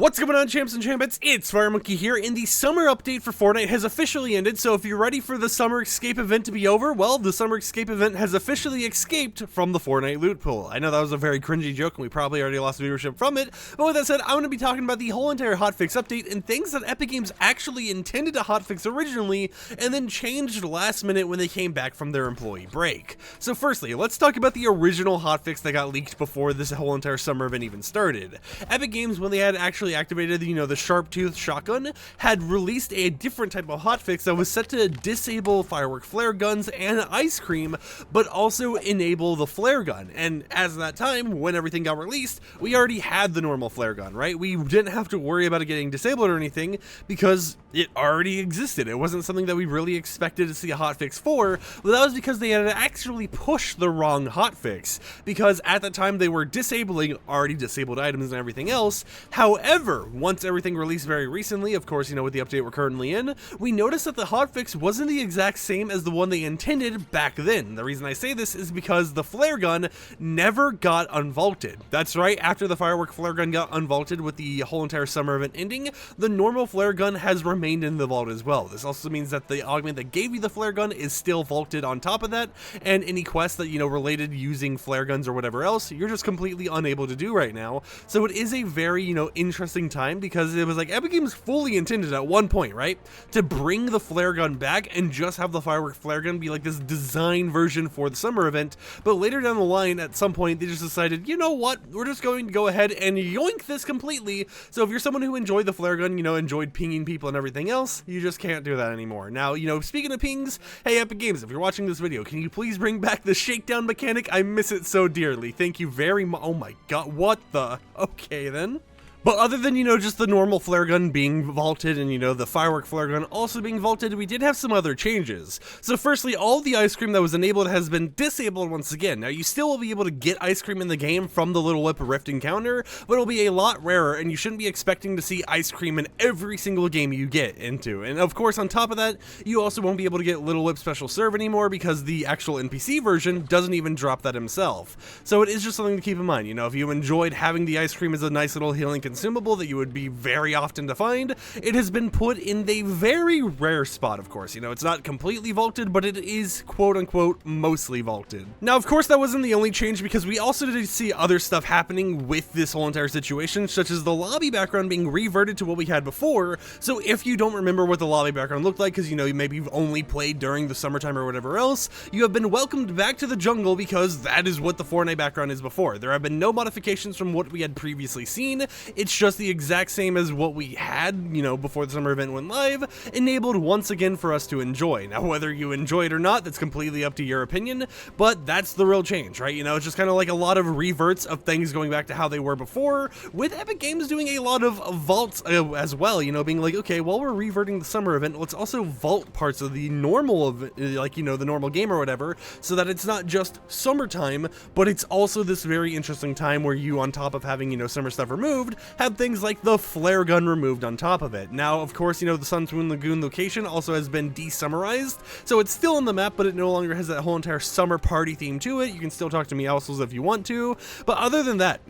What's going on, champs and champettes? It's FireMonkey here, and the summer update for Fortnite has officially ended, so if you're ready for the summer escape event to be over, well, the summer escape event has officially escaped from the Fortnite loot pool. I know that was a very cringy joke, and we probably already lost viewership from it, but with that said, I'm going to be talking about the whole entire hotfix update and things that Epic Games actually intended to hotfix originally, and then changed last minute when they came back from their employee break. So firstly, let's talk about the original hotfix that got leaked before this whole entire summer event even started. Epic Games, when they had actually activated, the sharp tooth shotgun, had released a different type of hotfix that was set to disable firework flare guns and ice cream, but also enable the flare gun. And as of that time, when everything got released, we already had the normal flare gun, right? We didn't have to worry about it getting disabled or anything because it already existed. It wasn't something that we really expected to see a hotfix for, but that was because they had actually pushed the wrong hotfix, because at the time they were disabling already disabled items and everything else. However, once everything released very recently, of course, with the update we're currently in, we noticed that the hotfix wasn't the exact same as the one they intended back then. The reason I say this is because the flare gun never got unvaulted. That's right, after the firework flare gun got unvaulted with the whole entire summer event ending, the normal flare gun has remained in the vault as well. This also means that the augment that gave you the flare gun is still vaulted on top of that, and any quests that, related using flare guns or whatever else, you're just completely unable to do right now. So it is a very, interesting time, because it was like Epic Games fully intended at one point, right, to bring the flare gun back and just have the firework flare gun be like this design version for the summer event. But later down the line, at some point, they just decided, you know what, we're just going to go ahead and yoink this completely. So if you're someone who enjoyed the flare gun, enjoyed pinging people and everything else, you just can't do that anymore. Now, speaking of pings, hey Epic Games, if you're watching this video, can you please bring back the shakedown mechanic? I miss it so dearly. Thank you very much. Oh my god, what the? Okay then. But other than, just the normal flare gun being vaulted and, the firework flare gun also being vaulted, we did have some other changes. So firstly, all the ice cream that was enabled has been disabled once again. Now, you still will be able to get ice cream in the game from the Little Whip Rift encounter, but it'll be a lot rarer, and you shouldn't be expecting to see ice cream in every single game you get into. And of course, on top of that, you also won't be able to get Little Whip Special Serve anymore, because the actual NPC version doesn't even drop that himself. So it is just something to keep in mind. If you enjoyed having the ice cream as a nice little healing consumable that you would be very often to find, it has been put in the very rare spot, of course. It's not completely vaulted, but it is quote-unquote mostly vaulted. Now, of course, that wasn't the only change, because we also did see other stuff happening with this whole entire situation, such as the lobby background being reverted to what we had before. So if you don't remember what the lobby background looked like, because maybe you've only played during the summertime or whatever else, you have been welcomed back to the jungle, because that is what the Fortnite background is before. There have been no modifications from what we had previously seen. It's just the exact same as what we had, before the summer event went live, enabled once again for us to enjoy. Now, whether you enjoy it or not, that's completely up to your opinion, but that's the real change, right? It's just kind of like a lot of reverts of things going back to how they were before, with Epic Games doing a lot of vaults as well, being like, okay, while we're reverting the summer event, let's also vault parts of the normal event, like, the normal game or whatever, so that it's not just summertime, but it's also this very interesting time where you, on top of having, summer stuff removed, have things like the flare gun removed on top of it. Now, of course, the Sun Swoon Lagoon location also has been de-summerized, so it's still on the map, but it no longer has that whole entire summer party theme to it. You can still talk to Meowscles if you want to, but other than that,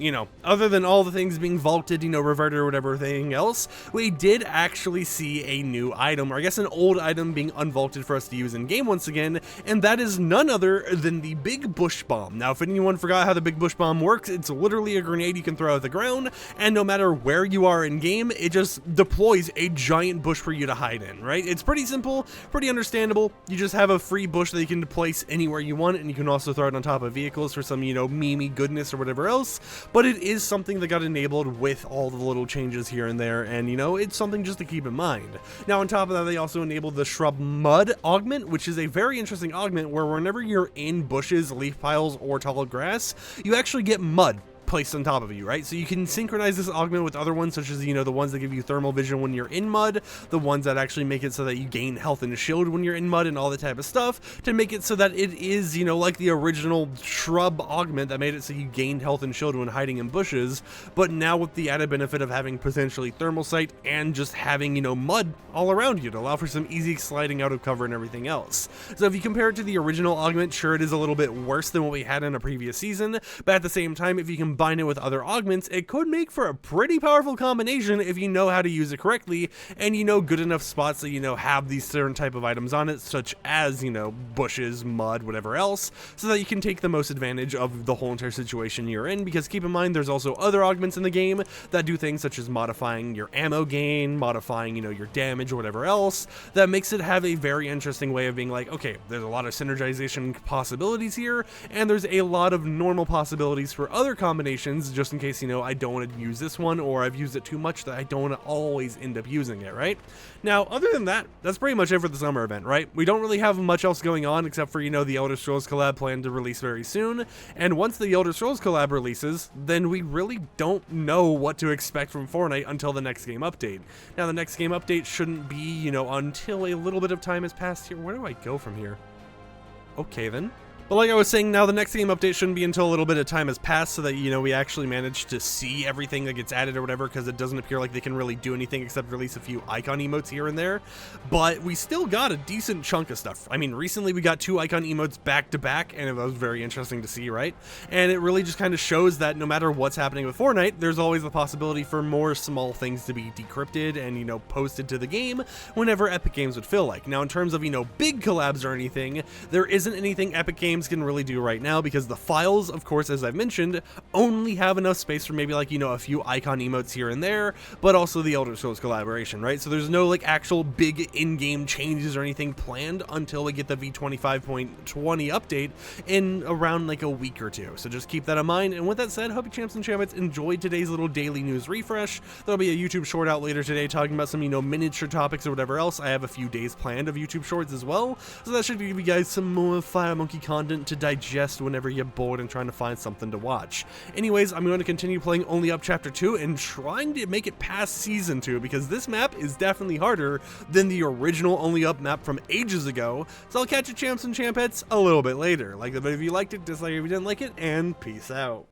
other than all the things being vaulted, reverted or whatever thing else, we did actually see a new item, or I guess an old item being unvaulted for us to use in game once again, and that is none other than the Big Bush Bomb. Now, if anyone forgot how the Big Bush Bomb works, it's literally a grenade you can throw at the ground, and no matter where you are in game, it just deploys a giant bush for you to hide in, right? It's pretty simple, pretty understandable. You just have a free bush that you can place anywhere you want, and you can also throw it on top of vehicles for some, memey goodness or whatever else, but it is something that got enabled with all the little changes here and there, and, it's something just to keep in mind. Now, on top of that, they also enabled the Shrub Mud augment, which is a very interesting augment where whenever you're in bushes, leaf piles, or tall grass, you actually get mud placed on top of you, right? So you can synchronize this augment with other ones, such as, the ones that give you thermal vision when you're in mud, the ones that actually make it so that you gain health and a shield when you're in mud, and all that type of stuff, to make it so that it is, like the original shrub augment that made it so you gained health and shield when hiding in bushes, but now with the added benefit of having potentially thermal sight and just having, mud all around you to allow for some easy sliding out of cover and everything else. So if you compare it to the original augment, sure, it is a little bit worse than what we had in a previous season, but at the same time, if you combine combine it with other augments, it could make for a pretty powerful combination if you know how to use it correctly, and you know good enough spots that you know have these certain type of items on it, such as, you know, bushes, mud, whatever else, so that you can take the most advantage of the whole entire situation you're in. Because keep in mind, there's also other augments in the game that do things such as modifying your ammo gain, modifying, you know, your damage or whatever else, that makes it have a very interesting way of being like, okay, there's a lot of synergization possibilities here, and there's a lot of normal possibilities for other combinations, just in case, you know, I don't want to use this one, or I've used it too much that I don't want to always end up using it, right? Now, other than that, that's pretty much it for the summer event, right? We don't really have much else going on except for, you know, the Elder Scrolls collab planned to release very soon, and once the Elder Scrolls collab releases, then we really don't know what to expect from Fortnite until the next game update. Now, the next game update shouldn't be, you know, until a little bit of time has passed here. Where do I go from here? Okay, then. But like I was saying, now the next game update shouldn't be until a little bit of time has passed, so that, you know, we actually manage to see everything that gets added or whatever, because it doesn't appear like they can really do anything except release a few icon emotes here and there. But we still got a decent chunk of stuff. I mean, recently we got 2 icon emotes back to back, and it was very interesting to see, right? And it really just kind of shows that no matter what's happening with Fortnite, there's always the possibility for more small things to be decrypted and, you know, posted to the game whenever Epic Games would feel like. Now, in terms of, you know, big collabs or anything, there isn't anything Epic Games can really do right now, because the files, of course, as I've mentioned, only have enough space for maybe, like, you know, a few icon emotes here and there, but also the Elder Scrolls collaboration, right? So there's no, like, actual big in-game changes or anything planned until we get the V25.20 update in around, like, a week or two. So just keep that in mind. And with that said, hope you champs and champions enjoyed today's little daily news refresh. There'll be a YouTube short out later today talking about some, you know, miniature topics or whatever else. I have a few days planned of YouTube shorts as well, so that should give you guys some more FireMonkey content to digest whenever you're bored and trying to find something to watch. Anyways, I'm going to continue playing Only Up Chapter 2 and trying to make it past Season 2, because this map is definitely harder than the original Only Up map from ages ago. So I'll catch you champs and champettes a little bit later. Like the video if you liked it, dislike it if you didn't like it, and peace out.